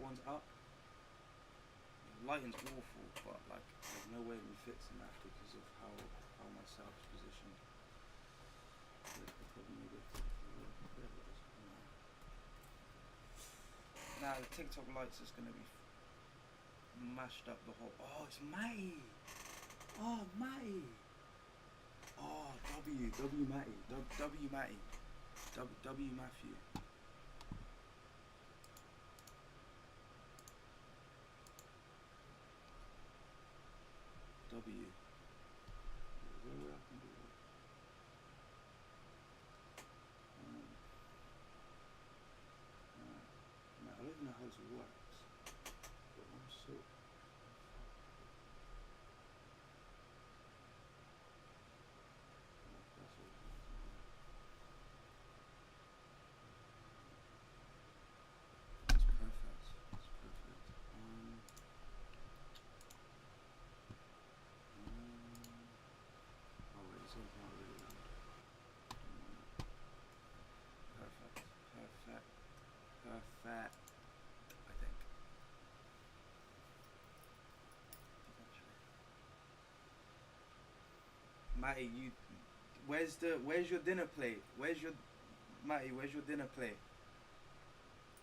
one's up. Lighting's awful, but like there's no way of me fixing that because of how my setup's positioned. Now the TikTok lights is gonna be mashed up the whole. Oh, it's Matty. Oh, Matty. Oh, W Matty. W Matty. W Matthew. W. Is there a way I can do that? No, I don't even know how this works. But I'm so. That's perfect. That's perfect. Oh wait, it's something not really loud. Perfect. Perfect. Perfect. I think. Matty, you. Where's your dinner plate? Matty? Where's your dinner plate?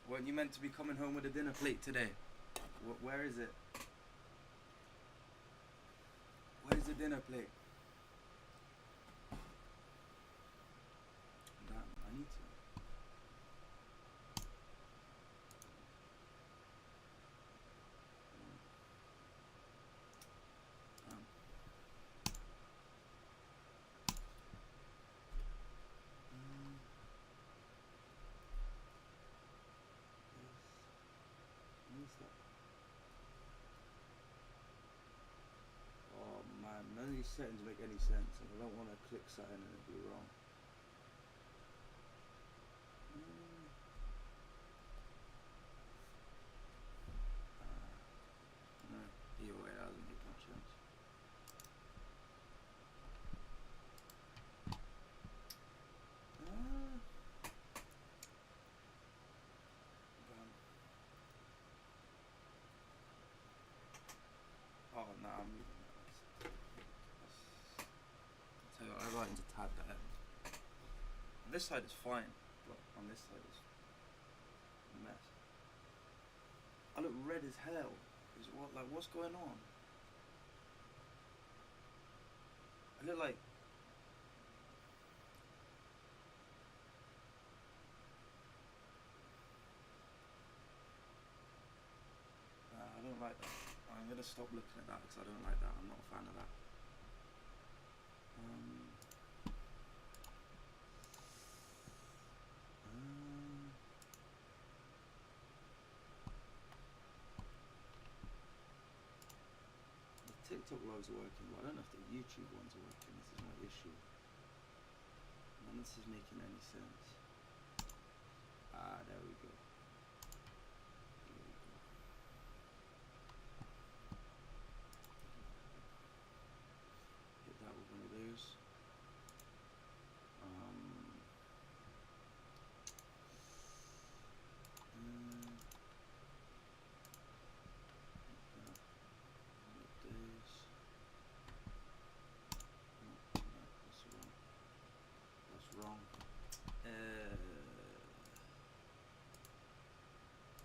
Weren't you meant to be coming home with a dinner plate today? Where is it? Where's the dinner plate? Damn, I need to. Oh man, none of these settings make any sense, and I don't want to click something and it be wrong. No, either way, that doesn't make much sense. Oh no, I'm moving that. I'll tell you what, I like to tab that end. On this side is fine, but on this side is a mess. I look red as hell. What's going on? I look like. I don't like that. I'm gonna stop looking at that because I don't like that. I'm not a fan of that. The TikTok lives are working, but I don't know if the YouTube ones are working. This is my issue. None of this is making any sense. There we go. Hit that with one of those. That's wrong.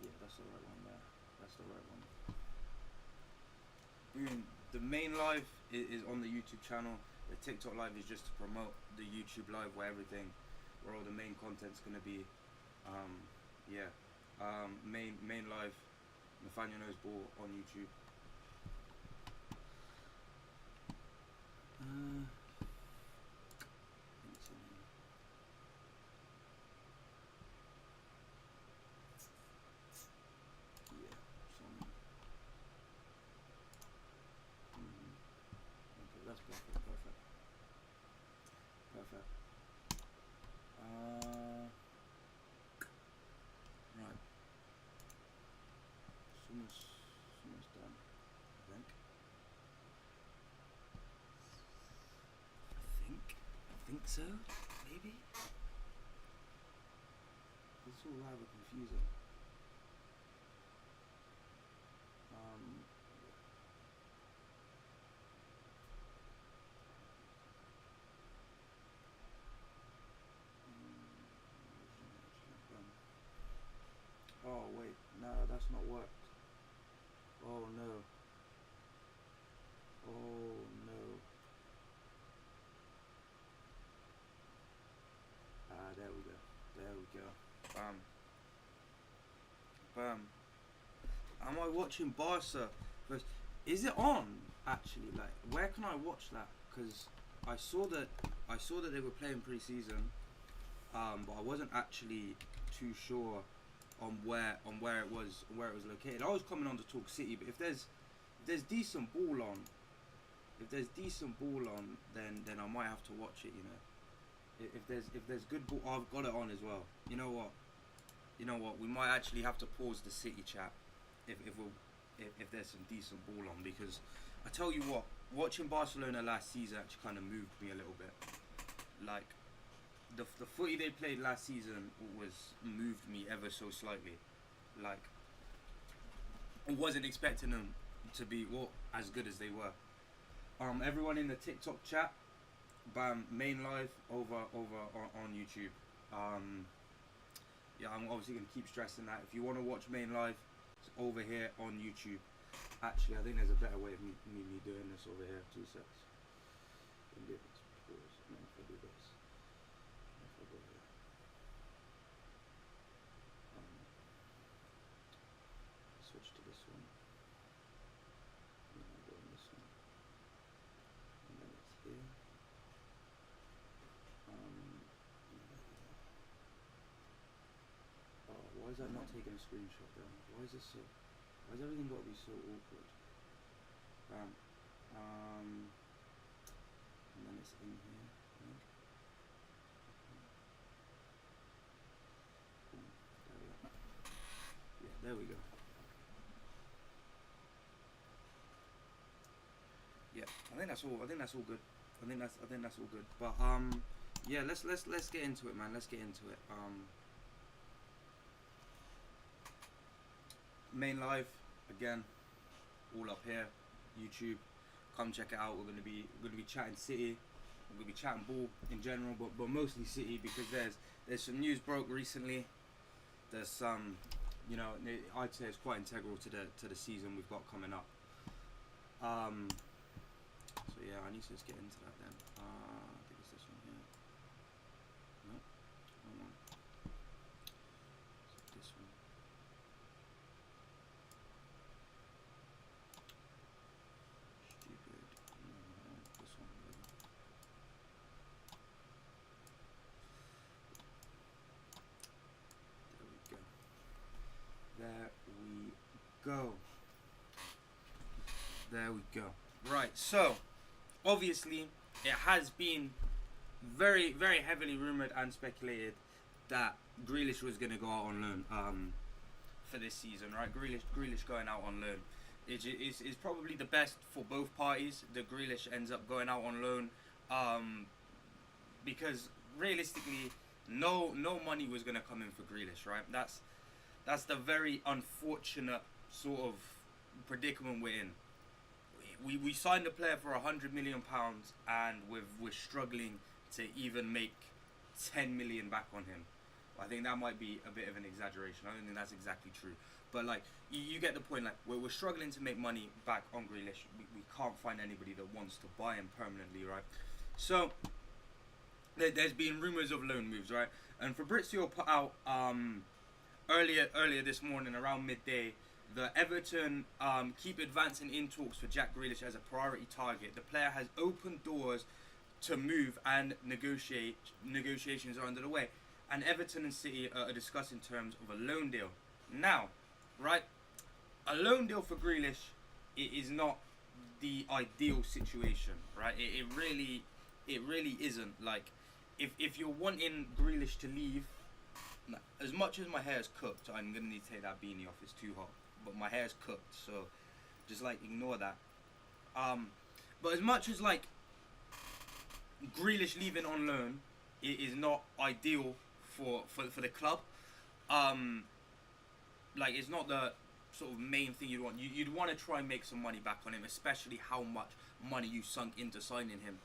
Yeah, that's the right one there. That's the right one. Boom. The main live is on the YouTube channel. The TikTok live is just to promote the YouTube live where all the main content's gonna be. Main live, Nathaniel Knows Ball on YouTube. That's perfect. Right. Almost done, I think so, maybe? It's all rather confusing. Oh wait, no, that's not worked. Oh no. Oh no. There we go. There we go. Bam. Bam. Am I watching Barca versus? Is it on actually? Like, where can I watch that? Because I saw that they were playing pre-season, but I wasn't actually too sure on where it was located. I was coming on to talk City, but if there's decent ball on, then I might have to watch it. You know, if there's good ball, oh, I've got it on as well. You know what? We might actually have to pause the City chat if there's some decent ball on, because I tell you what, watching Barcelona last season actually kind of moved me a little bit. Like, the footy they played last season moved me ever so slightly. Like, I wasn't expecting them to be as good as they were. Everyone in the TikTok chat, bam, main live over on YouTube. Yeah, I'm obviously gonna keep stressing that. If you want to watch main live, it's over here on YouTube. Actually, I think there's a better way of me doing this over here. 2 secs. Pause. And then if I do this, if I go here, switch to this one, and then I go on this one, and then it's here. Oh, why is that not taking a screenshot then? Why is everything got to be so awkward? Bam. And then it's in here, I think. There we go. Yeah, I think that's all good. I think that's all good. But yeah, let's get into it, man. Let's get into it. Main live again, all up here, YouTube. Come check it out. We're gonna be chatting City. We're gonna be chatting ball in general, but mostly City, because there's some news broke recently. There's some, you know, I'd say it's quite integral to the season we've got coming up. So yeah, I need to just get into that then. I think it's this one here. No, hold on. Is it this one? Stupid. No, this one. There we go. Right, so obviously it has been very, very heavily rumoured and speculated that Grealish was going to go out on loan for this season, right? Grealish going out on loan is probably the best for both parties. That Grealish ends up going out on loan, because realistically, no money was going to come in for Grealish, right? That's the very unfortunate sort of predicament we're in. We signed a player for £100 million, and we're struggling to even make 10 million back on him. I think that might be a bit of an exaggeration. I don't think that's exactly true, but like you get the point. Like we're struggling to make money back on Grealish. We can't find anybody that wants to buy him permanently, right? So there's been rumours of loan moves, right? And Fabrizio put out earlier this morning around midday, the Everton keep advancing in talks for Jack Grealish as a priority target. The player has opened doors to move, and negotiations are under the way. And Everton and City are discussing terms of a loan deal. Now, right, a loan deal for Grealish, it is not the ideal situation, right? It really isn't. Like, if you're wanting Grealish to leave, as much as my hair is cooked, I'm gonna need to take that beanie off. It's too hot. But my hair's cooked, so just like ignore that. But as much as like Grealish leaving on loan, it is not ideal for the club. Like it's not the sort of main thing you'd want. You'd want to try and make some money back on him, especially how much money you sunk into signing him.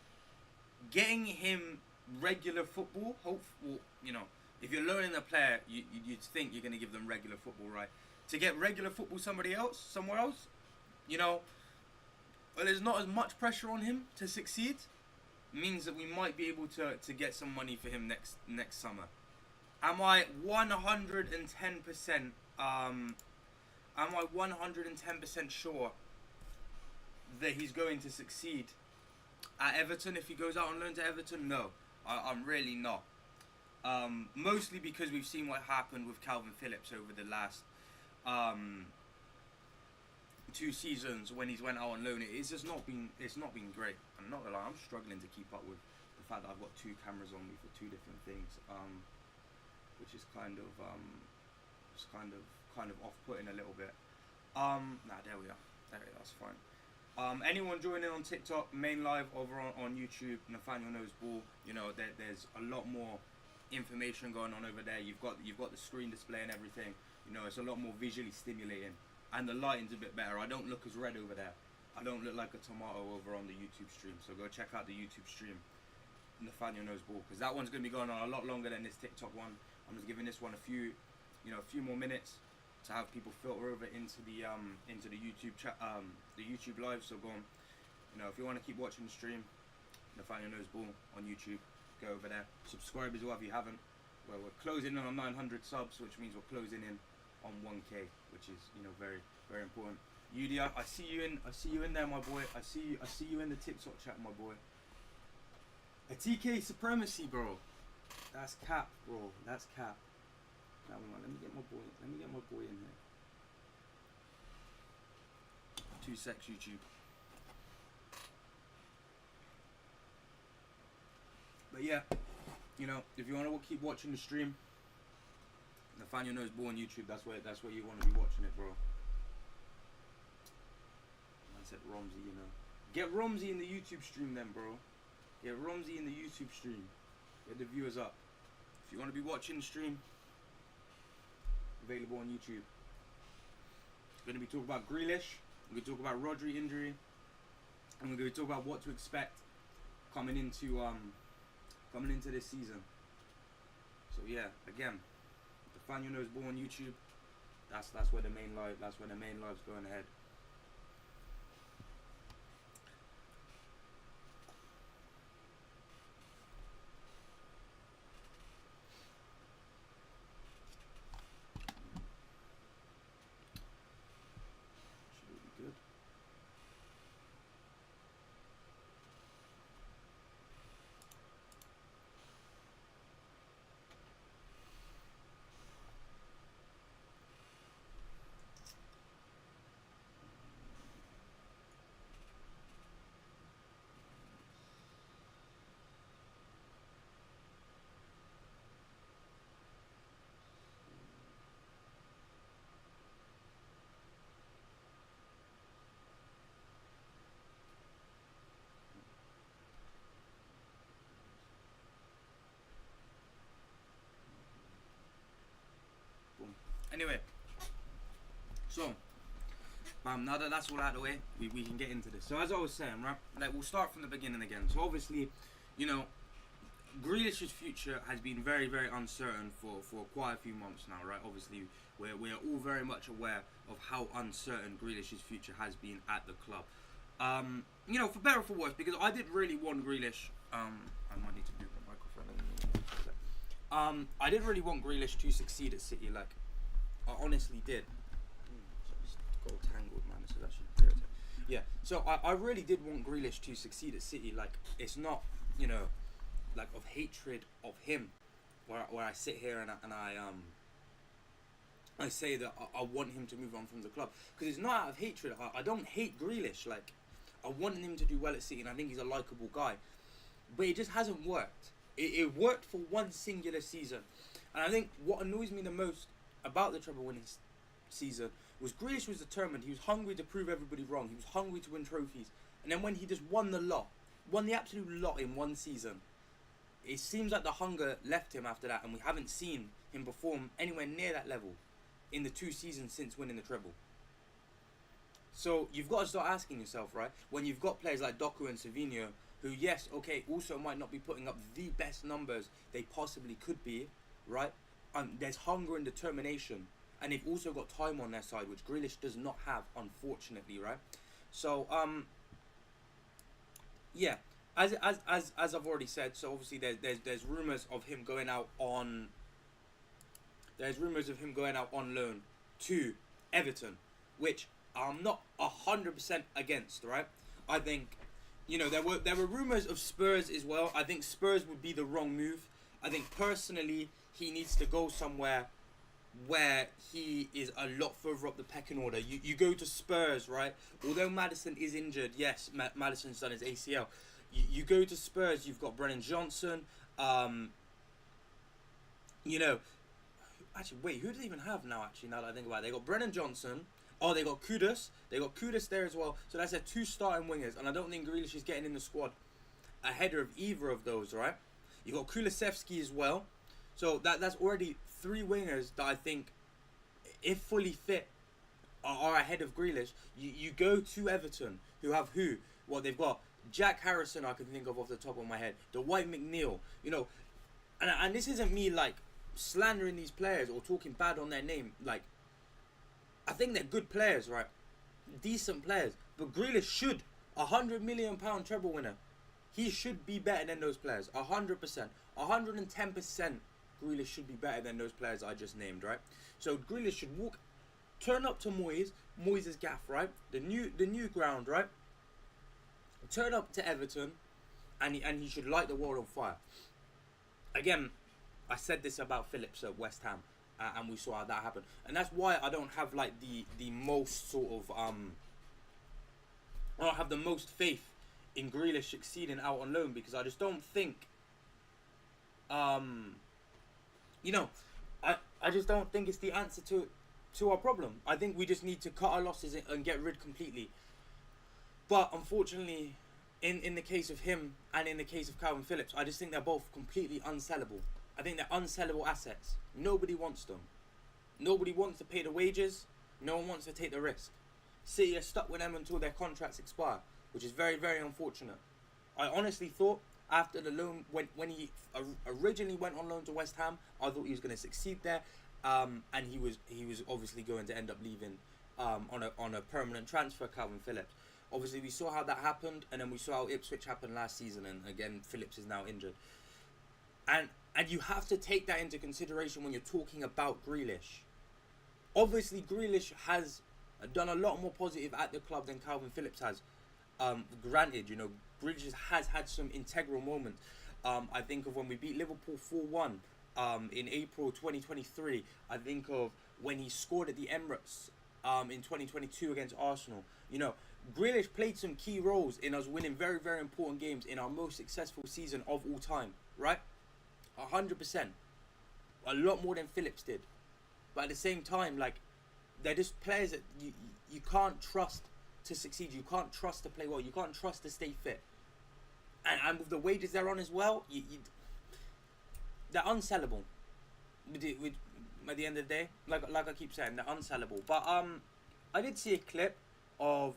Getting him regular football, If you're loaning a player, you'd think you're going to give them regular football, right? To get regular football somewhere else, you know, well, there's not as much pressure on him to succeed. Means that we might be able to get some money for him next summer. Am I 110%? Am I 110% sure that he's going to succeed at Everton if he goes out on loan to Everton? No, I'm really not. Mostly because we've seen what happened with Calvin Phillips over the last 2 seasons when he's went out on loan. It's not been great. I'm not gonna lie, I'm struggling to keep up with the fact that I've got 2 cameras on me for 2 different things, which is kind of off-putting a little bit. There we are. That's fine. Anyone joining on TikTok, main live over on YouTube, Nathaniel Knows Ball. You know, there's a lot more information going on over there. You've got the screen display and everything. You know, it's a lot more visually stimulating, and the lighting's a bit better. I don't look as red over there. I don't look like a tomato over on the YouTube stream. So go check out the YouTube stream, Nathaniel Knows Ball, because that one's gonna be going on a lot longer than this TikTok one. I'm just giving this one a few more minutes to have people filter over into the YouTube chat, the YouTube live. So go on, you know, if you want to keep watching the stream, Nathaniel Knows Ball on YouTube, go over there. Subscribe as well if you haven't. Well, we're closing in on 900 subs, which means we're closing in on 1K, which is, you know, very, very important. Yudia, I see you in there, my boy. I see you in the TikTok chat, my boy. A TK supremacy, bro. That's cap, bro. That's cap. Now, let me get my boy in here. 2 secs, YouTube. But yeah, you know, if you want to keep watching the stream, Nathaniel Knows Ball on YouTube. That's where you want to be watching it, bro. I said Romsey, you know. Get Romsey in the YouTube stream then, bro. Get Romsey in the YouTube stream. Get the viewers up. If you want to be watching the stream, available on YouTube. We're going to be talking about Grealish. We're going to talk about Rodri injury. And we're going to talk about what to expect coming into this season. So yeah, again, Nathaniel Knows Ball on YouTube. That's where the main live's going ahead. Anyway, so now that that's all out of the way, we can get into this. So as I was saying, right, like we'll start from the beginning again. So obviously, you know, Grealish's future has been very, very uncertain for quite a few months now, right? Obviously, we're all very much aware of how uncertain Grealish's future has been at the club. You know, for better or for worse, because I did really want Grealish. I might need to move the microphone. I did really want Grealish to succeed at City, like. I honestly did. Got all tangled, man. This is actually irritating. Yeah. So I really did want Grealish to succeed at City. Like, it's not, you know, like of hatred of him, where I sit here and I say that I want him to move on from the club, because it's not out of hatred. I don't hate Grealish. Like, I want him to do well at City, and I think he's a likable guy. But it just hasn't worked. It worked for one singular season, and I think what annoys me the most about the treble winning season was Grealish was determined. He was hungry to prove everybody wrong. He was hungry to win trophies. And then when he just won the absolute lot in one season, it seems like the hunger left him after that, and we haven't seen him perform anywhere near that level in the 2 seasons since winning the treble. So you've got to start asking yourself, right, when you've got players like Doku and Savinho, who, yes, okay, also might not be putting up the best numbers they possibly could be, right? There's hunger and determination, and they've also got time on their side, which Grealish does not have, unfortunately, right? So yeah, as I've already said, so obviously there's rumors of him going out on. There's rumors of him going out on loan to Everton, which I'm not 100% against, right? I think, there were rumors of Spurs as well. I think Spurs would be the wrong move. I think personally he needs to go somewhere where he is a lot further up the pecking order. You go to Spurs, right? Although Maddison is injured, yes, Maddison's done his ACL. You go to Spurs, you've got Brennan Johnson. Actually, wait, who do they even have now, actually, now that I think about it? They got Brennan Johnson. Oh, they got Kudus. They got Kudus there as well. So that's their 2 starting wingers. And I don't think Grealish is getting in the squad ahead of either of those, right? You got Kulusevski as well. So that's already 3 wingers that I think, if fully fit, are ahead of Grealish. You go to Everton, who have who? Well, they've got Jack Harrison, I can think of off the top of my head. Dwight McNeil. And this isn't me, like, slandering these players or talking bad on their name. Like, I think they're good players, right? Decent players. But Grealish should, £100 million treble winner. He should be better than those players. 100%. 110% Grealish should be better than those players I just named, right? So Grealish should turn up to Moyes' gaff, right? The new ground, right? Turn up to Everton, and he should light the world on fire. Again, I said this about Phillips at West Ham, and we saw how that happened. And that's why I don't have like the most sort of I don't have the most faith in Grealish succeeding out on loan, because I just don't think I just don't think it's the answer to our problem. I think we just need to cut our losses and get rid completely. But unfortunately, in the case of him and in the case of Calvin Phillips, I just think they're both completely unsellable. I think they're unsellable assets. Nobody wants them. Nobody wants to pay the wages. No one wants to take the risk. City are stuck with them until their contracts expire, which is very, very unfortunate. I honestly thought after the loan, when he originally went on loan to West Ham, I thought he was going to succeed there, and he was obviously going to end up leaving on a permanent transfer, Calvin Phillips. Obviously, we saw how that happened, and then we saw how Ipswich happened last season, and again, Phillips is now injured. And you have to take that into consideration when you're talking about Grealish. Obviously, Grealish has done a lot more positive at the club than Calvin Phillips has. Granted, Grealish has had some integral moments. I think of when we beat Liverpool 4-1 in April 2023. I think of when he scored at the Emirates in 2022 against Arsenal. Grealish played some key roles in us winning very, very important games in our most successful season of all time, right? 100%. A lot more than Phillips did. But at the same time, like, they're just players that you can't trust to succeed. You can't trust to play well. You can't trust to stay fit. And with the wages they're on as well, they're unsellable. At the end of the day, like I keep saying, they're unsellable. But I did see a clip of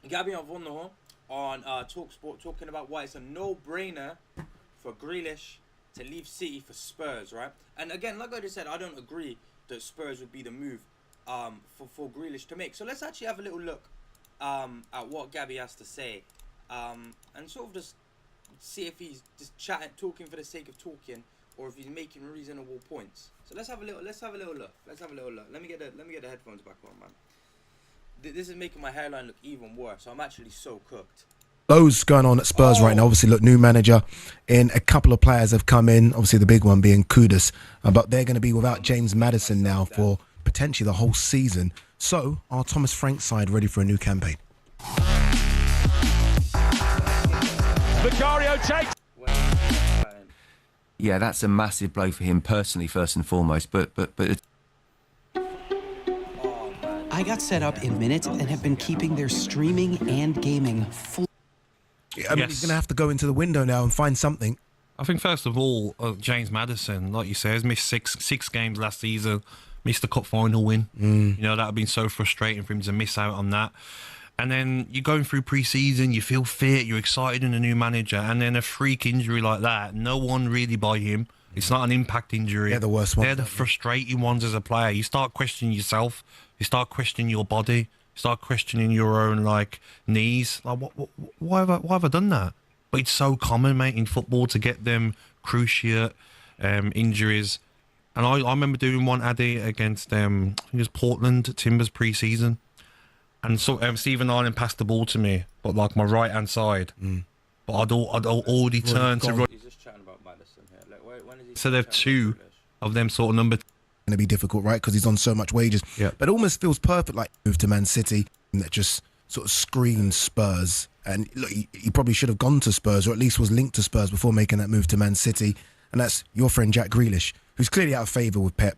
Gabriel Vonneho on TalkSport talking about why it's a no-brainer for Grealish to leave City for Spurs, right? And again, like I just said, I don't agree that Spurs would be the move for Grealish to make. So let's actually have a little look at what Gabby has to say, and sort of just see if he's just talking for the sake of talking, or if he's making reasonable points. So let's have a little look. Let me get the headphones back on, man. This is making my hairline look even worse. I'm actually so cooked. Loads going on at Spurs right now. Obviously, look, new manager in. A couple of players have come in. Obviously, the big one being Kudus. But they're going to be without James Maddison now for potentially the whole season. So, are Thomas Frank's side ready for a new campaign? Vicario takes. Yeah, that's a massive blow for him personally, first and foremost. But I got set up in minutes and have been keeping their streaming and gaming full. I mean, he's going to have to go into the window now and find something. I think, first of all, James Maddison, like you said, has missed six games last season, missed the cup final win. That would have been so frustrating for him to miss out on that. And then you're going through pre-season, you feel fit, you're excited in a new manager, and then a freak injury like that, no one really by him. It's not an impact injury. They're the worst ones, They're the aren't they? frustrating ones as a player. You start questioning yourself. You start questioning your body. You start questioning your own knees. Like, why have I done that? But it's so common, mate, in football to get them cruciate injuries. And I remember doing one, Addy, against I think it was Portland Timbers pre-season. And so Stephen Ireland passed the ball to me, but my right hand side. But I'd already turned to run. He's just chatting about Madison here. When is he So there are chatting two about Grealish? of them sort of number. Going to be difficult, right? Because he's on so much wages. Yeah. But it almost feels perfect, like move to Man City, and that just sort of screams Spurs. And look, he probably should have gone to Spurs, or at least was linked to Spurs before making that move to Man City. And that's your friend Jack Grealish, who's clearly out of favour with Pep.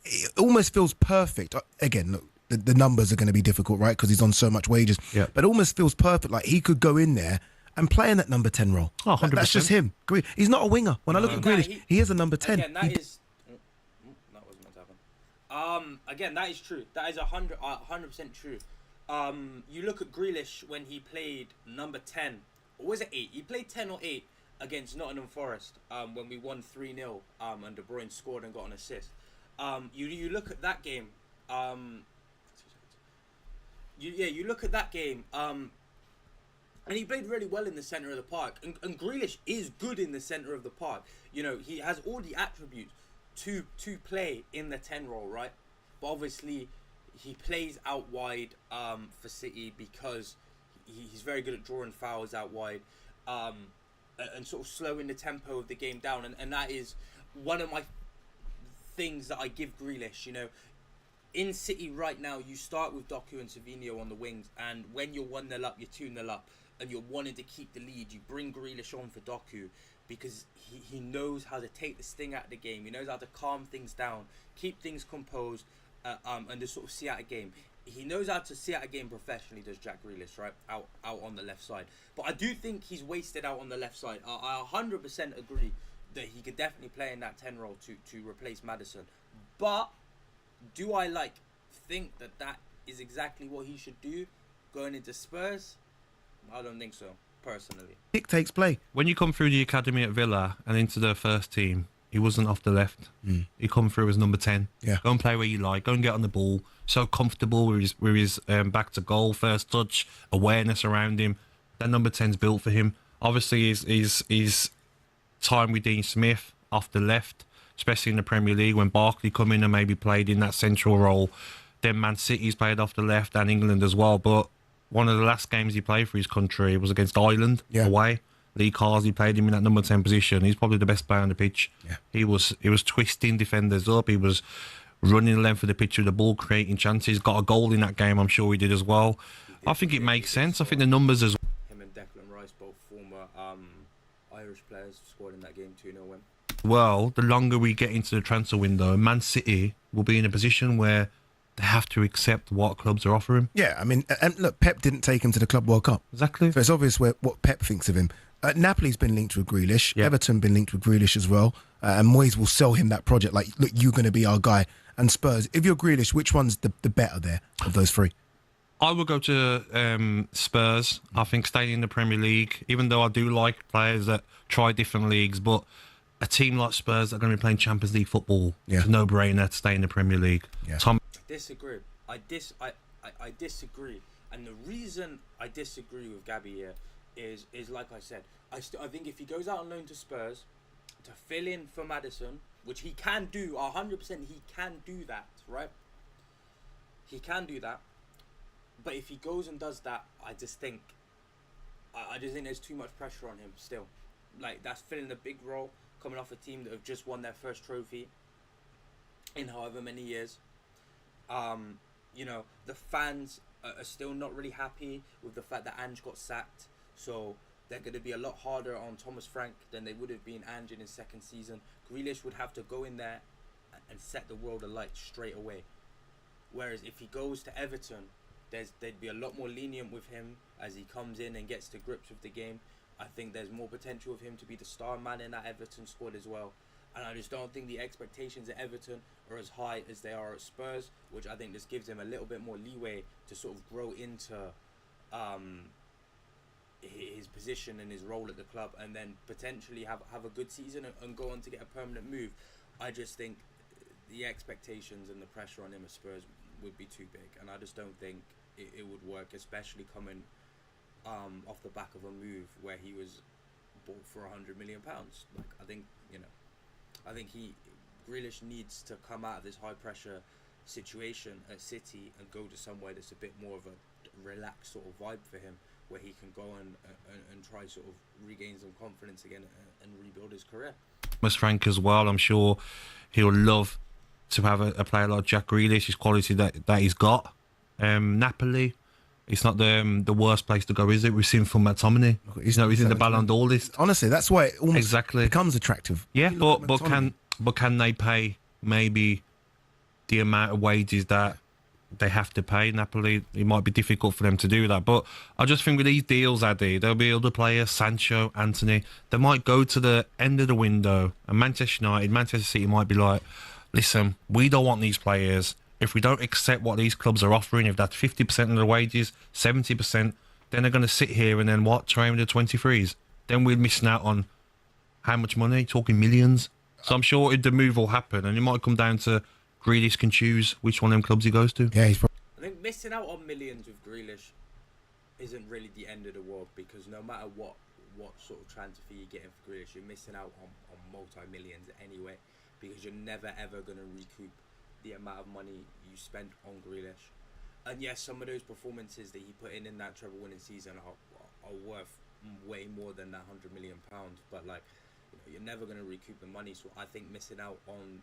It almost feels perfect. Again, look, the numbers are going to be difficult, right? Because he's on so much wages. Yeah. But it almost feels perfect. Like he could go in there and play in that number 10 role. Oh, 100%. That's just him. He's not a winger. When I look at Grealish, he is a number 10. Again, that is. That wasn't meant to happen. Again, that is true. That is 100% true. You look at Grealish when he played number 10, or was it 8? He played 10 or 8 against Nottingham Forest when we won 3-0 and De Bruyne scored and got an assist. You look at that game. You look at that game. And he played really well in the centre of the park. And Grealish is good in the centre of the park. You know, he has all the attributes to play in the 10 role, right? But obviously, he plays out wide for City because he's very good at drawing fouls out wide and sort of slowing the tempo of the game down. And that is one of my things that I give Grealish, you know. In City right now, you start with Doku and Savinho on the wings, and when you're 1-0 up, you're 2-0 up, and you're wanting to keep the lead, you bring Grealish on for Doku because he knows how to take the sting out of the game. He knows how to calm things down, keep things composed, and just sort of see out a game. He knows how to see out a game professionally, does Jack Grealish, right? Out on the left side. But I do think he's wasted out on the left side. I 100% agree that he could definitely play in that 10 role to replace Maddison. But do I think that is exactly what he should do going into Spurs? I don't think so, personally. Dictates play. When you come through the academy at Villa and into the first team, he wasn't off the left. He come through as number 10. Yeah. Go and play where you like. Go and get on the ball. So comfortable with his back to goal, first touch, awareness around him. That number 10's built for him. Obviously, his time with Dean Smith off the left, especially in the Premier League when Barkley come in and maybe played in that central role. Then Man City's played off the left and England as well. But one of the last games he played for his country was against Ireland away. Lee Carsley played him in that number 10 position. He's probably the best player on the pitch. Yeah. He was twisting defenders up. He was running the length of the pitch with the ball, creating chances. Got a goal in that game, I'm sure he did as well. I think it makes sense. I think the numbers as Him and Declan Rice, both former Irish players, scored in that game 2-0 win. well. The longer we get into the transfer window, Man City will be in a position where they have to accept what clubs are offering. Yeah, I mean, and look, Pep didn't take him to the Club World Cup. Exactly. So it's obvious what Pep thinks of him. Napoli's been linked with Grealish. Yeah. Everton been linked with Grealish as well. And Moyes will sell him that project. Like, look, you're going to be our guy. And Spurs, if you're Grealish, which one's the better there of those three? I would go to Spurs. I think staying in the Premier League, even though I do like players that try different leagues, but a team like Spurs that are going to be playing Champions League football, it's a no-brainer to stay in the Premier League. Yeah. Disagree. I disagree, and the reason I disagree with Gabby here is like I said, I think if he goes out on loan to Spurs to fill in for Maddison, which he can do, 100%, he can do that, right? He can do that, but if he goes and does that, I just think there's too much pressure on him still. Like, that's filling a big role, coming off a team that have just won their first trophy in however many years. You know, the fans are still not really happy with the fact that Ange got sacked, so they're going to be a lot harder on Thomas Frank than they would have been Ange in his second season. Grealish would have to go in there and set the world alight straight away. Whereas if he goes to Everton, they'd be a lot more lenient with him as he comes in and gets to grips with the game. I think there's more potential of him to be the star man in that Everton squad as well. And I just don't think the expectations at Everton are as high as they are at Spurs, which I think just gives him a little bit more leeway to sort of grow into his position and his role at the club, and then potentially have a good season and go on to get a permanent move. I just think the expectations and the pressure on him at Spurs would be too big, and I just don't think it would work, especially coming off the back of a move where he was bought for £100 million. Like, I think Grealish needs to come out of this high pressure situation at City and go to somewhere that's a bit more of a relaxed sort of vibe for him, where he can go and try sort of regain some confidence again and rebuild his career. Thomas Frank as well. I'm sure he'll love to have a player like Jack Grealish, his quality that he's got. Napoli, it's not the worst place to go, is it? We've seen from McTominay. He's in the Ballon d'Or list. Honestly, that's why it almost becomes attractive. Yeah, but can they pay maybe the amount of wages that they have to pay Napoli? It might be difficult for them to do that. But I just think with these deals, Addy, there'll be other players, Sancho, Anthony, they might go to the end of the window, and Manchester United, Manchester City might be like, listen, we don't want these players. If we don't accept what these clubs are offering, if that's 50% of the wages, 70%, then they're going to sit here and then train with the 23s. Then we're missing out on how much money? Talking millions. So I'm sure the move will happen, and it might come down to Grealish can choose which one of them clubs he goes to. Yeah, I think missing out on millions with Grealish isn't really the end of the world, because no matter what sort of transfer fee you're getting for Grealish, you're missing out on multi-millions anyway, because you're never ever going to recoup the amount of money you spent on Grealish. And yes, some of those performances that he put in that treble-winning season are worth way more than that £100 million. But like, you're never going to recoup the money. So I think missing out on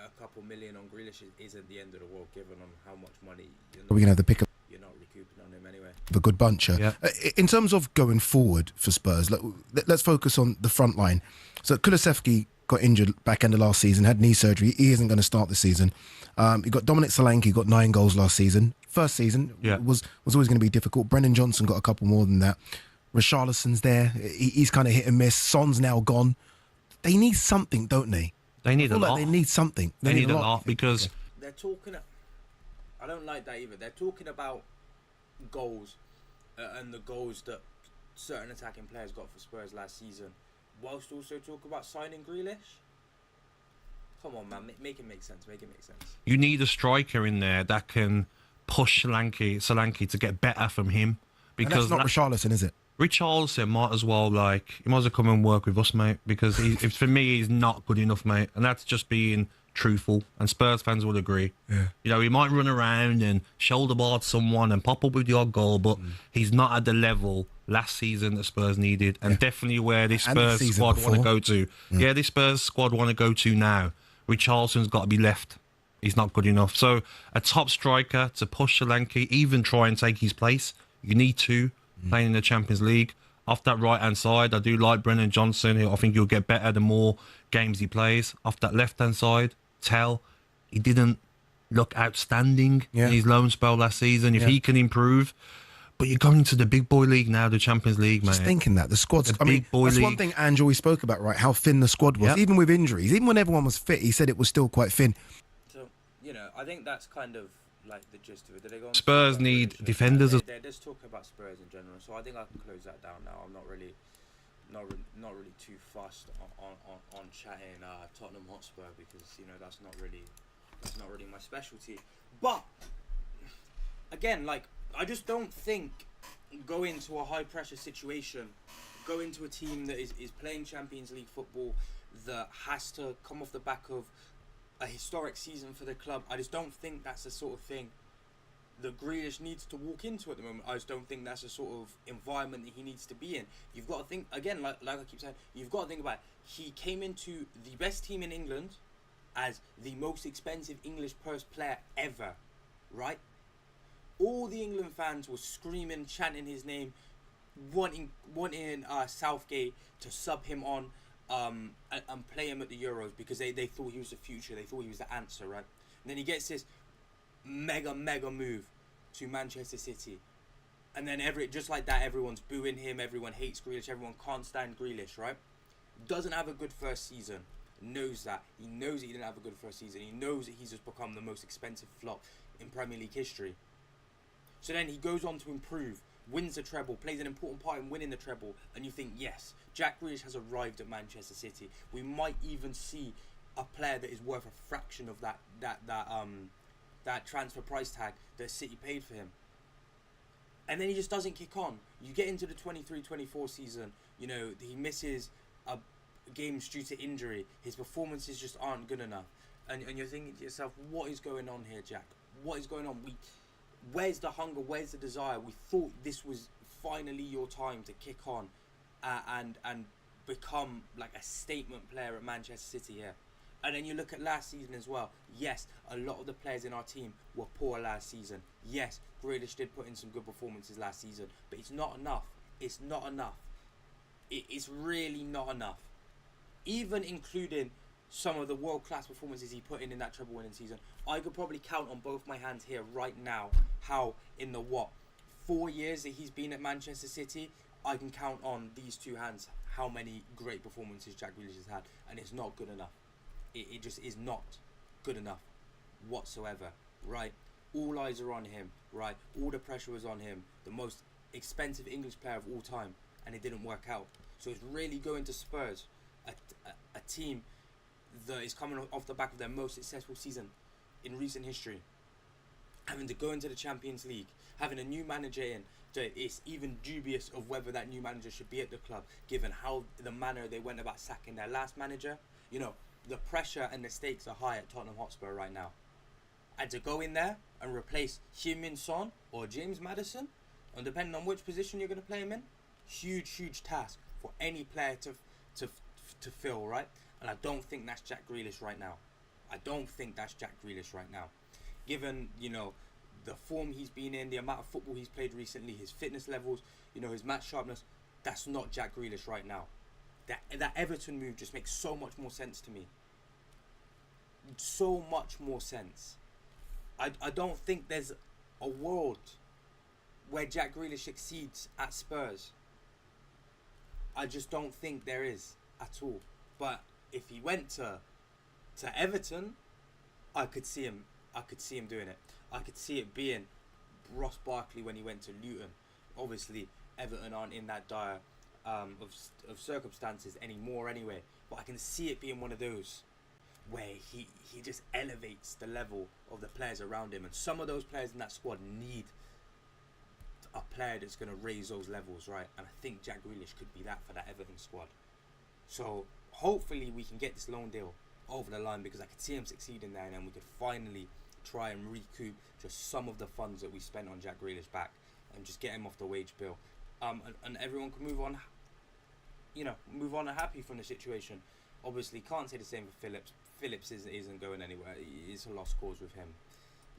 a couple million on Grealish isn't the end of the world, given on how much money we're going to have the pick of you're not recouping on him anyway. a good bunch. Yeah. In terms of going forward for Spurs, let's focus on the front line. So Kulusevski got injured back end of last season, had knee surgery. He isn't going to start this season. You got Dominic Solanke, got 9 goals last season. First season was always going to be difficult. Brendan Johnson got a couple more than that. Richarlison's there. He's kind of hit and miss. Son's now gone. They need something, don't they? They need a lot. They need something. They need a lot because they're talking. I don't like that either. They're talking about goals and the goals that certain attacking players got for Spurs last season, whilst also talk about signing Grealish. Come on, man, make it make sense. Make it make sense. You need a striker in there that can push Solanke to get better from him. Because and that's not Richarlison, is it? Richarlison might as well come and work with us, mate, because for me he's not good enough, mate, and that's just being truthful, and Spurs fans would agree. Yeah. You know, he might run around and shoulder bar someone and pop up with the odd goal, but he's not at the level last season that Spurs needed, and definitely where this Spurs squad want to go to. Yeah, this Spurs squad want to go to now. Richarlison's got to be left. He's not good enough. So a top striker to push Solanke, even try and take his place. You need to. Playing in the Champions League. Off that right-hand side, I do like Brennan Johnson. I think he'll get better the more games he plays. Off that left-hand side, he didn't look outstanding in his loan spell last season. If he can improve, but you're going to the big boy league now, the Champions League, man. Just thinking that. The squad's... That's one thing Ange always spoke about, right? How thin the squad was. Even with injuries. Even when everyone was fit, he said it was still quite thin. So, I think that's kind of like the gist of it. They go on Spurs need defenders. They're just talking about Spurs in general, so I think I can close that down now. I'm not really too fussed on chatting Tottenham Hotspur, because that's not really my specialty. But again, like, I just don't think go into a high pressure situation, go into a team that is playing Champions League football, that has to come off the back of a historic season for the club. I just don't think that's the sort of thing that Grealish needs to walk into at the moment. I just don't think that's the sort of environment that he needs to be in. You've got to think, again, like I keep saying, you've got to think about it. He came into the best team in England as the most expensive English purse player ever, right? All the England fans were screaming, chanting his name, wanting Southgate to sub him on and play him at the Euros, because they thought he was the future, they thought he was the answer, right? And then he gets this mega move to Manchester City, and then just like that, everyone's booing him, everyone hates Grealish, everyone can't stand Grealish, right? Doesn't have a good first season, knows that. He knows that he didn't have a good first season. He knows that he's just become the most expensive flop in Premier League history. So then he goes on to improve, wins the treble, plays an important part in winning the treble, and you think, yes, Jack Grealish has arrived at Manchester City. We might even see a player that is worth a fraction of that transfer price tag that City paid for him. And then he just doesn't kick on. You get into the 23-24 season, you know, he misses a games due to injury. His performances just aren't good enough. And you're thinking to yourself, what is going on here, Jack? What is going on? Where's the hunger? Where's the desire? We thought this was finally your time to kick on and become like a statement player at Manchester City here. And then you look at last season as well. Yes, a lot of the players in our team were poor last season. Yes, Grealish did put in some good performances last season, but it's not enough. It's not enough. It's really not enough. Even including some of the world-class performances he put in that treble-winning season, I could probably count on both my hands here right now how in the 4 years that he's been at Manchester City, I can count on these two hands how many great performances Jack Grealish has had, and it's not good enough. It just is not good enough whatsoever, right? All eyes are on him, right? All the pressure was on him, the most expensive English player of all time, and it didn't work out. So it's really going to Spurs, a team that is coming off the back of their most successful season in recent history, having to go into the Champions League, having a new manager in, that it's even dubious of whether that new manager should be at the club, given how the manner they went about sacking their last manager. You know, the pressure and the stakes are high at Tottenham Hotspur right now. And to go in there and replace Heung-min Son or James Maddison, and depending on which position you're going to play him in, huge task for any player to fill, right? And I don't think that's Jack Grealish right now. Given, you know, the form he's been in, the amount of football he's played recently, his fitness levels, you know, his match sharpness, that's not Jack Grealish right now. That Everton move just makes so much more sense to me. So much more sense. I don't think there's a world where Jack Grealish succeeds at Spurs. I just don't think there is at all. But if he went to Everton, I could see him doing it. I could see it being Ross Barkley when he went to Luton. Obviously, Everton aren't in that dire of circumstances anymore anyway. But I can see it being one of those where he just elevates the level of the players around him. And some of those players in that squad need a player that's going to raise those levels, right? And I think Jack Grealish could be that for that Everton squad. So hopefully we can get this loan deal over the line, because I could see him succeeding there, and then we could finally try and recoup just some of the funds that we spent on Jack Grealish back and just get him off the wage bill. And everyone can move on, you know, happy from the situation. Obviously, can't say the same for Phillips. Phillips isn't going anywhere. It's a lost cause with him.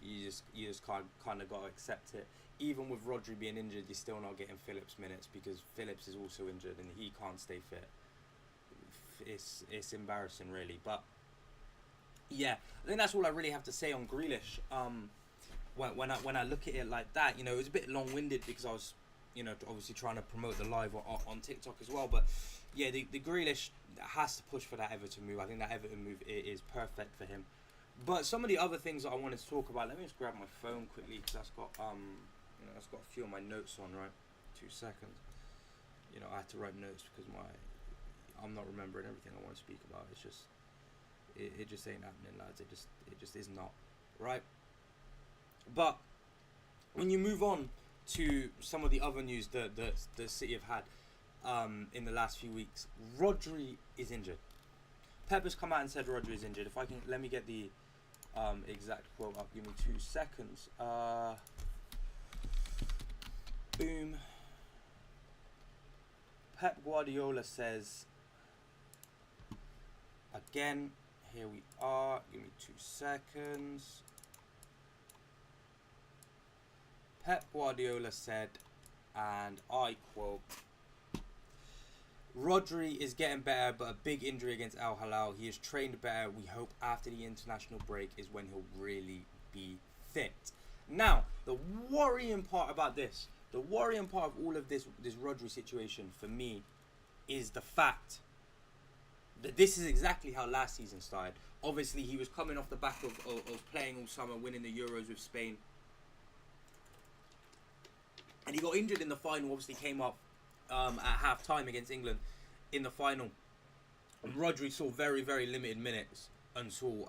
You just kind of got to accept it. Even with Rodri being injured, you're still not getting Phillips minutes, because Phillips is also injured and he can't stay fit. It's embarrassing, really. But yeah, I think that's all I really have to say on Grealish. When I look at it like that, you know, it was a bit long-winded because I was, you know, obviously trying to promote the live on TikTok as well. But yeah, the Grealish has to push for that Everton move. I think that Everton move is perfect for him. But some of the other things that I wanted to talk about, let me just grab my phone quickly, because that's got that's got a few of my notes on, right? 2 seconds. You know, I had to write notes because I'm not remembering everything I want to speak about. It's just it just ain't happening, lads. It just is not, right? But when you move on to some of the other news that the City have had in the last few weeks, Rodri is injured. Pep has come out and said Rodri is injured. If I can, let me get the exact quote up. Give me 2 seconds. Boom. Pep Guardiola says, again, here we are. Give me 2 seconds. Pep Guardiola said, and I quote, Rodri is getting better, but a big injury against Al Hilal. He is trained better. We hope after the international break is when he'll really be fit. Now, the worrying part about this, the worrying part of all of this Rodri situation for me is the fact that this is exactly how last season started. Obviously, he was coming off the back of playing all summer, winning the Euros with Spain. and he got injured in the final. Obviously, came up at half time against England in the final. And Rodri saw very, very limited minutes until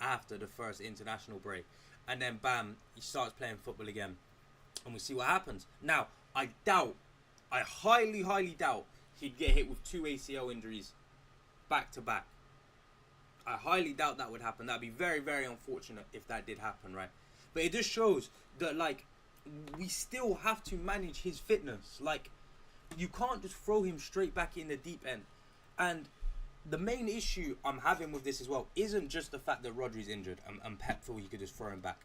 after the first international break, and then bam, he starts playing football again, and we see what happens. Now, I highly, highly doubt he'd get hit with 2 ACL injuries back to back. I highly doubt that would happen. That'd be very, very unfortunate if that did happen, right? But it just shows that, like, we still have to manage his fitness. Like, you can't just throw him straight back in the deep end. And the main issue I'm having with this as well isn't just the fact that Rodri's injured and Pep thought he could just throw him back.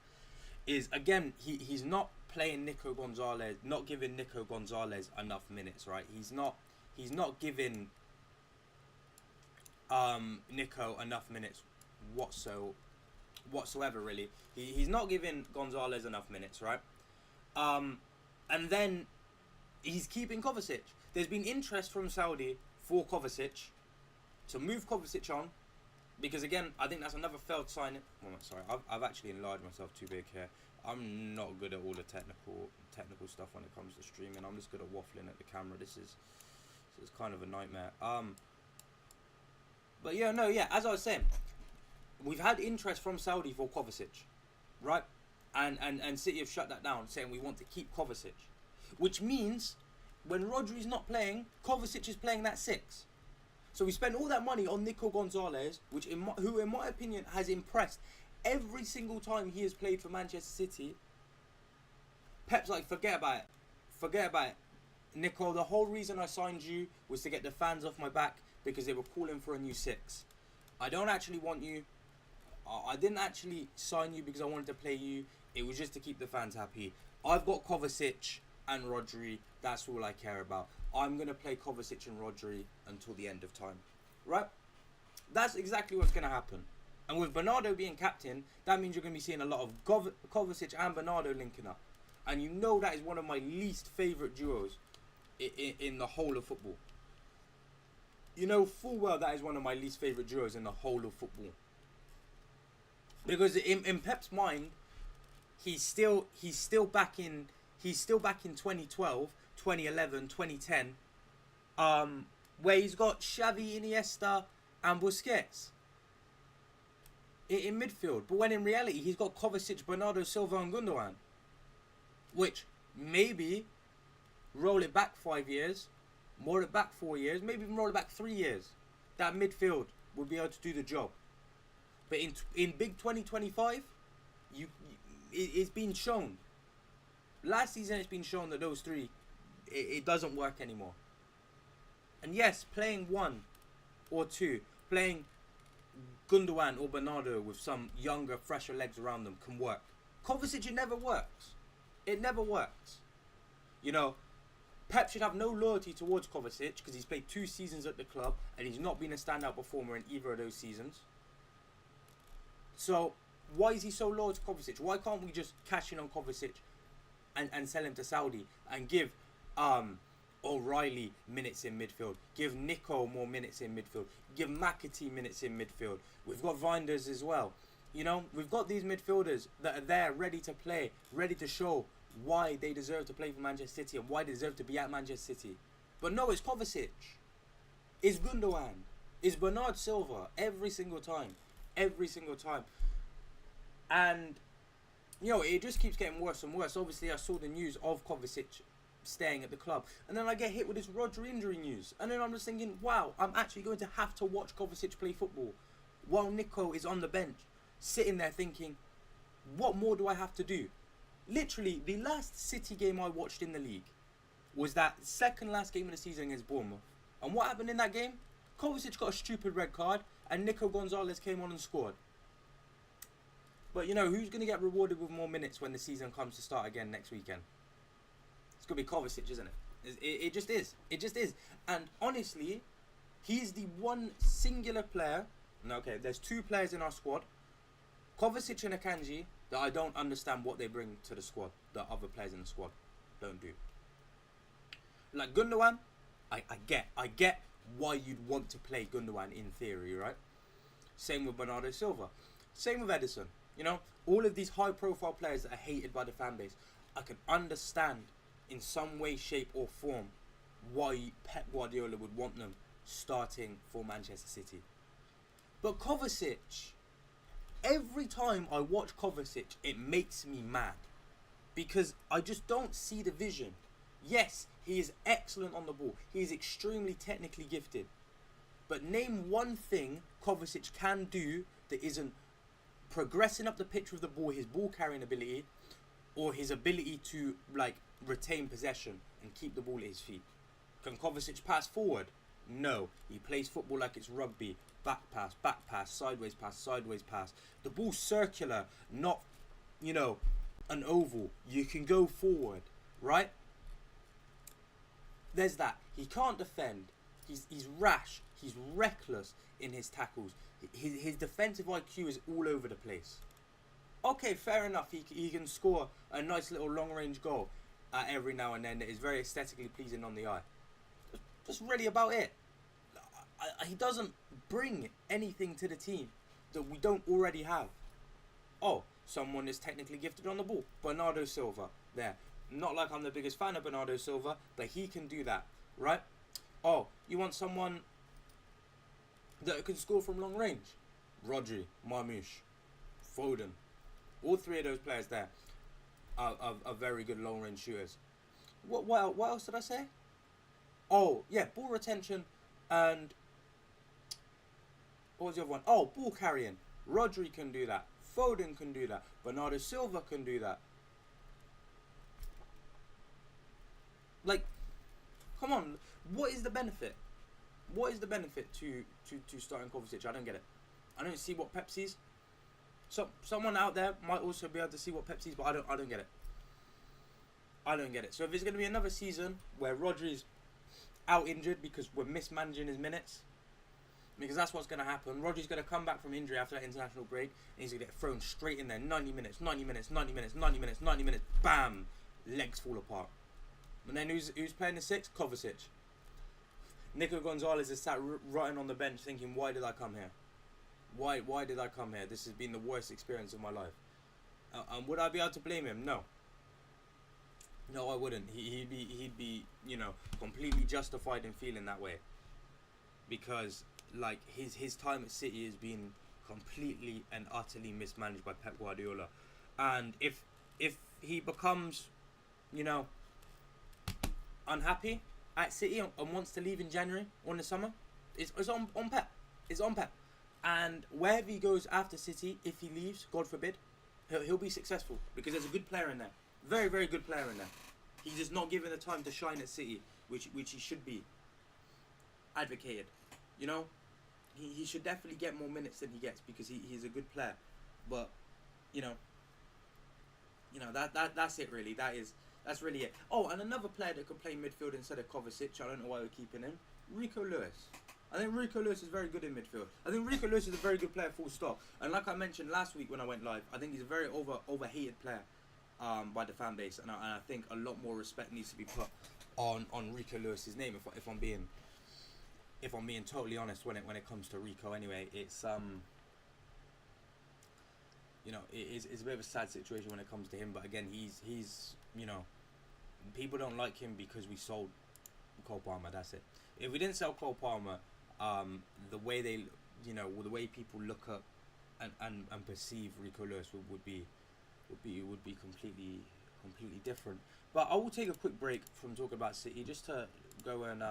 Is, again, he's not playing Nico Gonzalez, not giving Nico Gonzalez enough minutes, right? He's not giving Nico enough minutes whatsoever, really. He's not giving Gonzalez enough minutes, right? And then he's keeping Kovacic. There's been interest from Saudi for Kovacic to move Kovacic on, because again, I think that's another failed signing. Oh, sorry, I've actually enlarged myself too big here. I'm not good at all the technical stuff when it comes to streaming. I'm just good at waffling at the camera. This is kind of a nightmare. But yeah, as I was saying, we've had interest from Saudi for Kovacic, right? And City have shut that down, saying we want to keep Kovacic, which means when Rodri's not playing, Kovacic is playing that 6. So we spent all that money on Nico Gonzalez, who in my opinion has impressed every single time he has played for Manchester City. Pep's like, forget about it. Nico, the whole reason I signed you was to get the fans off my back because they were calling for a new 6. I don't actually want you. I didn't actually sign you because I wanted to play you. It was just to keep the fans happy. I've got Kovacic and Rodri. That's all I care about. I'm going to play Kovacic and Rodri until the end of time. Right? That's exactly what's going to happen. And with Bernardo being captain, that means you're going to be seeing a lot of Kovacic and Bernardo linking up. And you know that is one of my least favourite duos in the whole of football. You know full well that is one of my least favourite duos in the whole of football. Because in Pep's mind, he's still back in 2012, 2011, 2010, where he's got Xavi, Iniesta, and Busquets in midfield. But when in reality, he's got Kovacic, Bernardo Silva, and Gundogan, which maybe roll it back 5 years, roll it back 4 years, maybe even roll it back 3 years. That midfield would be able to do the job. But in big 2025, it's been shown. Last season, it's been shown that those three, it doesn't work anymore. And yes, playing 1 or 2, playing Gundogan or Bernardo with some younger, fresher legs around them can work. Kovacic, it never works. It never works. You know, Pep should have no loyalty towards Kovacic because he's played 2 seasons at the club and he's not been a standout performer in either of those seasons. So, why is he so loyal to Kovacic? Why can't we just cash in on Kovacic and sell him to Saudi and give O'Reilly minutes in midfield, give Nico more minutes in midfield, give McAtee minutes in midfield? We've got Reinders as well. You know, we've got these midfielders that are there ready to play, ready to show why they deserve to play for Manchester City and why they deserve to be at Manchester City. But no, it's Kovacic, it's Gundogan, it's Bernard Silva every single time. And, you know, it just keeps getting worse and worse. Obviously, I saw the news of Kovacic staying at the club. And then I get hit with this Rodri injury news. And then I'm just thinking, wow, I'm actually going to have to watch Kovacic play football while Nico is on the bench, sitting there thinking, what more do I have to do? Literally, the last City game I watched in the league was that second last game of the season against Bournemouth. And what happened in that game? Kovacic got a stupid red card and Nico Gonzalez came on and scored. But, you know, who's going to get rewarded with more minutes when the season comes to start again next weekend? It's going to be Kovacic, isn't it? It just is. It just is. And honestly, he's the one singular player. No, okay, there's 2 players in our squad, Kovacic and Akanji, that I don't understand what they bring to the squad that other players in the squad don't do. Like Gundogan, I get why you'd want to play Gundogan in theory, right? Same with Bernardo Silva. Same with Edison. You know, all of these high-profile players that are hated by the fan base, I can understand in some way, shape or form why Pep Guardiola would want them starting for Manchester City. But Kovacic, every time I watch Kovacic, it makes me mad. Because I just don't see the vision. Yes, he is excellent on the ball. He is extremely technically gifted. But name one thing Kovacic can do that isn't progressing up the pitch with the ball, his ball carrying ability, or his ability to retain possession and keep the ball at his feet. Can Kovacic pass forward? No. He plays football like it's rugby. Back pass, sideways pass. The ball's circular, not, an oval. You can go forward, right? There's that. He can't defend. He's rash. He's reckless in his tackles. His defensive IQ is all over the place. Okay, fair enough. He can score a nice little long-range goal every now and then that is very aesthetically pleasing on the eye. That's really about it. He doesn't bring anything to the team that we don't already have. Oh, someone is technically gifted on the ball. Bernardo Silva, there. Not like I'm the biggest fan of Bernardo Silva, but he can do that, right? Oh, you want someone that can score from long range? Rodri, Marmoush, Foden. All three of those players there are very good long range shooters. What else did I say? Oh, yeah, ball retention and... What was the other one? Oh, ball carrying. Rodri can do that. Foden can do that. Bernardo Silva can do that. Come on. What is the benefit? What is the benefit to starting Kovacic? I don't get it. I don't see what Pep sees. So someone out there might also be able to see what Pep sees, but I don't get it. I don't get it. So if it's going to be another season where Rodri's out injured because we're mismanaging his minutes, because that's what's going to happen. Rodri's going to come back from injury after that international break, and he's going to get thrown straight in there. 90 minutes, bam! Legs fall apart. And then who's playing the six? Kovacic. Nico Gonzalez is sat rotting on the bench thinking, why did I come here? Why did I come here? This has been the worst experience of my life. And would I be able to blame him? No. No, I wouldn't. He'd be completely justified in feeling that way. Because his time at City has been completely and utterly mismanaged by Pep Guardiola. And if he becomes, unhappy at City and wants to leave in January or in the summer, it's on Pep. It's on Pep. And wherever he goes after City, if he leaves, God forbid, he'll be successful because there's a good player in there. Very, very good player in there. He's just not given the time to shine at City, which he should be advocated. He should definitely get more minutes than he gets because he's a good player. But that's it really. That's really it. Oh, and another player that could play midfield instead of Kovacic, I don't know why we're keeping him, Rico Lewis. I think Rico Lewis is very good in midfield. I think Rico Lewis is a very good player, full stop. And like I mentioned last week when I went live, I think he's a very overhated player by the fan base, and I think a lot more respect needs to be put on Rico Lewis's name. If I'm being totally honest when it comes to Rico, anyway, it's it's a bit of a sad situation when it comes to him. But again, he's people don't like him because we sold Cole Palmer. That's it. If we didn't sell Cole Palmer, the way the way people look up and perceive Rico Lewis would be completely different. But I will take a quick break from talking about City just to go and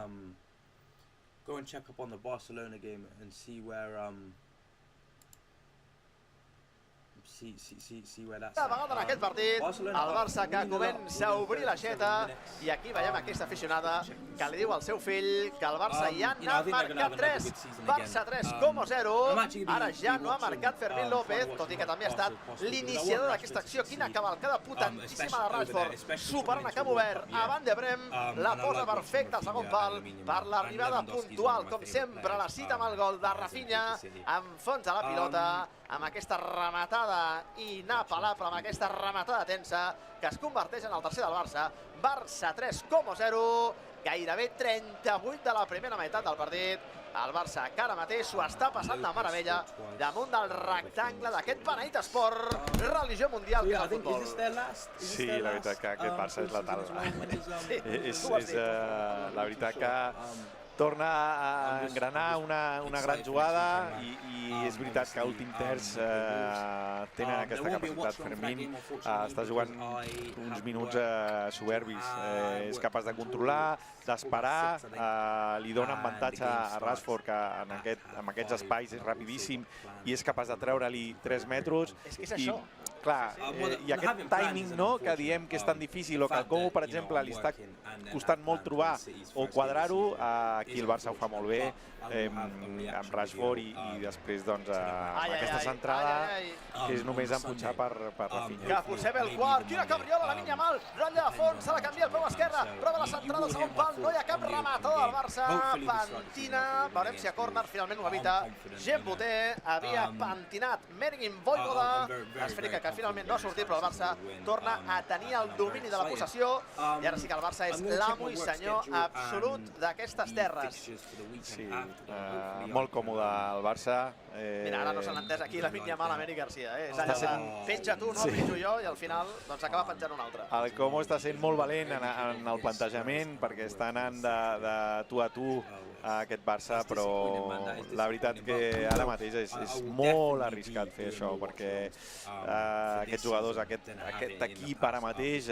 check up on the Barcelona game and see where see where that's de vegada en aquest partit, el Barça que comença a obrir l'aixeta i aquí veiem aquesta aficionada que li diu al seu fill que el Barça ja n'ha marcat 3, Barça 3,0, ara ja no ha marcat Fermín López, tot i que també ha estat l'iniciador d'aquesta acció. Quina cavalcada potentíssima de Rashford, superant a camp obert a Van de Brem, la posa perfecta al segon pal per l'arribada puntual, com sempre la cita amb el gol de Rafinha, enfonsa la pilota amb aquesta rematada inapel·lable, amb aquesta rematada tensa que es converteix en el tercer del Barça. Barça 3,0, gairebé 38 de la primera meitat del partit. El Barça, que ara mateix s'ho està passant de meravella damunt del rectangle d'aquest beneït esport, religió mundial, que és el futbol. Sí, la veritat que aquest Barça és letal. La veritat que torna a engranar una gran jugada i és veritat que a últim terç tenen aquesta capacitat. Fermín està jugant uns minuts soberbis, és capaç de controlar, d'esperar, li dona avantatge a Rashford, que en aquests espais és rapidíssim i és capaç de treure-li 3 metres. És que és això. Clar, i aquest timing que diem que és tan difícil o que al Como, per exemple, li està costant molt trobar o quadrar-ho, aquí el Barça ho fa molt bé, amb Rashford i després aquesta centrada és només empunxar per Rafinha. Que posem el quart, quina cabriola, Lamine Yamal, ratlla de fons, se la canvia el peu esquerre, prova la centrada al segon pal, no hi ha cap rematador del Barça, pentina, veurem si a córner finalment ho evita. Gemboté havia pentinat Mergin Vojvoda, l'esfèrica que finalment no ha sortit, però el Barça torna a tenir el domini de la possessió i ara sí que el Barça és l'amo i senyor absolut d'aquestes terres. Sí, molt còmode el Barça. Mira, ara no se l'ha entès aquí Lamine Yamal a Eric Garcia, és allò de penja tu, no penjo jo, i al final acaba penjant un altre. El Como està sent molt valent en el plantejament perquè està anant de tu a tu a aquest Barça, però la veritat que ara mateix és molt arriscat fer això, perquè aquests jugadors, aquest equip ara mateix,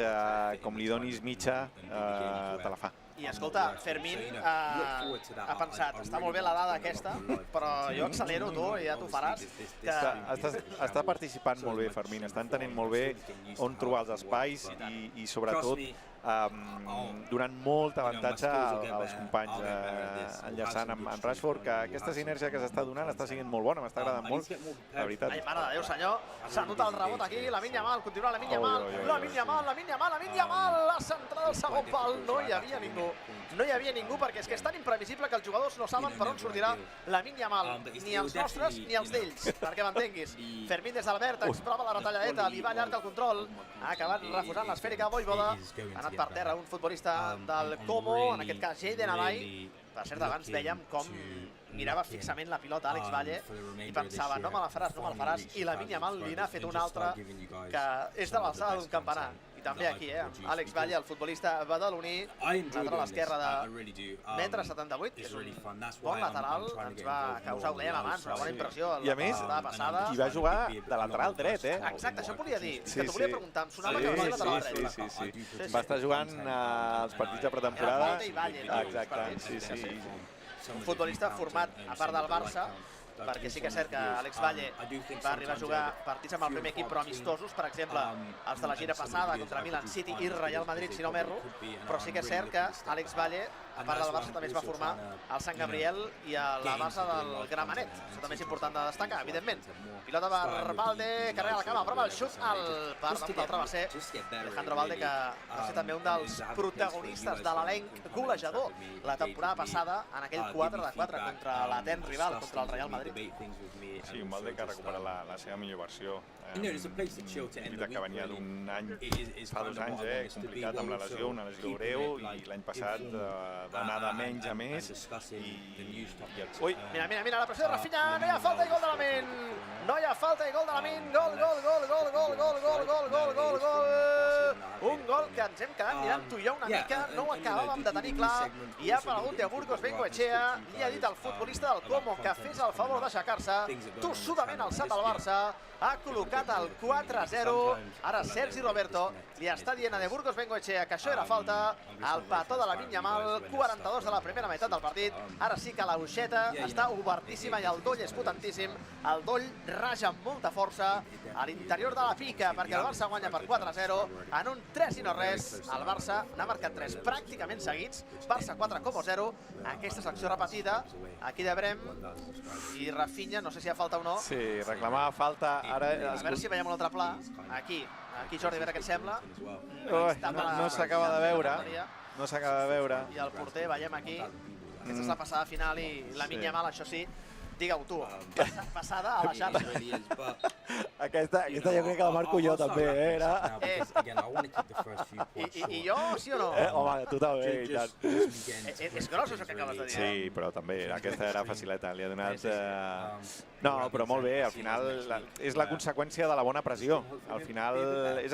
com li donis mitja, te la fa. I escolta, Fermín ha pensat, està molt bé la dada aquesta, però jo accelero, tu, i ja t'ho faràs. Està participant molt bé, Fermín, està entenent molt bé on trobar els espais i sobretot donant molt avantatge als companys, enllaçant amb Rashford, que aquesta sinergia que s'està donant està sent molt bona, m'està agradant molt, la veritat. Ai, mare de Déu, senyor, s'ha notat el rebot aquí, Lamine Yamal, continua Lamine Yamal, Lamine Yamal, la centrada al segon pal, no hi havia ningú, perquè és que és tan imprevisible que els jugadors no saben per on sortirà Lamine Yamal, ni els nostres ni els d'ells, perquè m'entenguis. Fermín des del vèrtex, prova la retalladeta, li va llarg el control, ha acabat refusant l'esfèrica Vojvoda, ha anat per terra un futbolista del Como, en aquest cas Jayden Avai. Per cert, abans vèiem com mirava fixament la pilota Alex Valle i pensava, no me la faràs, i Lamine Yamal li n'ha fet una altra que és de l'alçada d'un campanar. I també aquí, amb Alex Valle, el futbolista badaloní, lateral esquerra de 1,78 m, que és un bon lateral, ens va causar, ho dèiem abans, una bona impressió I a més, hi va jugar de lateral dret, Exacte, això volia dir, que t'ho volia preguntar, em sonava que va ser lateral dret. Sí. Va estar jugant als partits de pretemporada. Exacte, sí. Un futbolista format, a part del Barça, perquè sí que és cert que Alex Valle va arribar a jugar partits amb el primer equip, però amistosos, per exemple, els de la gira passada contra Milan City i Real Madrid, si no m'erro, però sí que és cert que Alex Valle, a part del Barça, també es va formar al Sant Gabriel i a la base del Gramenet. Això també és important de destacar, evidentment. Pilota per Valde, carrega la cama, prova el xut al part de l'altre va ser Alejandro Valde, que va ser també un dels protagonistes de l'elenc golejador la temporada passada en aquell 4-4 contra l'Aten rival, contra el Real Madrid. Sí, un Valde que ha recuperat la seva millor versió. Veritat que venia d'un any, fa 2 anys, complicat amb la lesió, una lesió greu, i l'any passat d'anar de menys a més. Ui! Mira, la pressió de Rafinha, no hi ha falta i gol de Lamine! No hi ha falta i gol de Lamine, gol! Un gol que ens hem quedat mirant tu i jo una mica, no ho acabàvem de tenir clar, i ha aparegut de Burgos Bengoechea, li ha dit al futbolista del Como que fes el favor d'aixecar-se, tossudament alçat al Barça, ha col·locat el 4-0, ara Sergi Roberto li està dient a de Burgos Bengoechea que això era falta, el petó de Lamine Yamal, 42 de la primera meitat del partit, ara sí que la uixeta està obertíssima i el doll és potentíssim, el doll raja amb molta força a l'interior de la pica perquè el Barça guanya per 4-0 en un 3 i no res, el Barça n'ha marcat 3 pràcticament seguits, Barça 4-0, aquesta secció repetida, aquí de Brem i Rafinha, no sé si hi ha falta o no. Sí, reclamava falta. A veure si veiem un altre pla. Aquí Jordi, a veure què et sembla. No s'acaba de veure. No s'acaba de veure. I el porter, veiem aquí. Aquesta és la passada final i Lamine Yamal, això sí, Digue-ho tu, passada a la xarxa. Aquesta jo crec que la marco jo també, era... I jo, sí o no? Home, tu també, i tant. És gros això que acabes de dir. Sí, però també, aquesta era facileta, li ha donat... No, però molt bé, al final és la conseqüència de la bona pressió. Al final és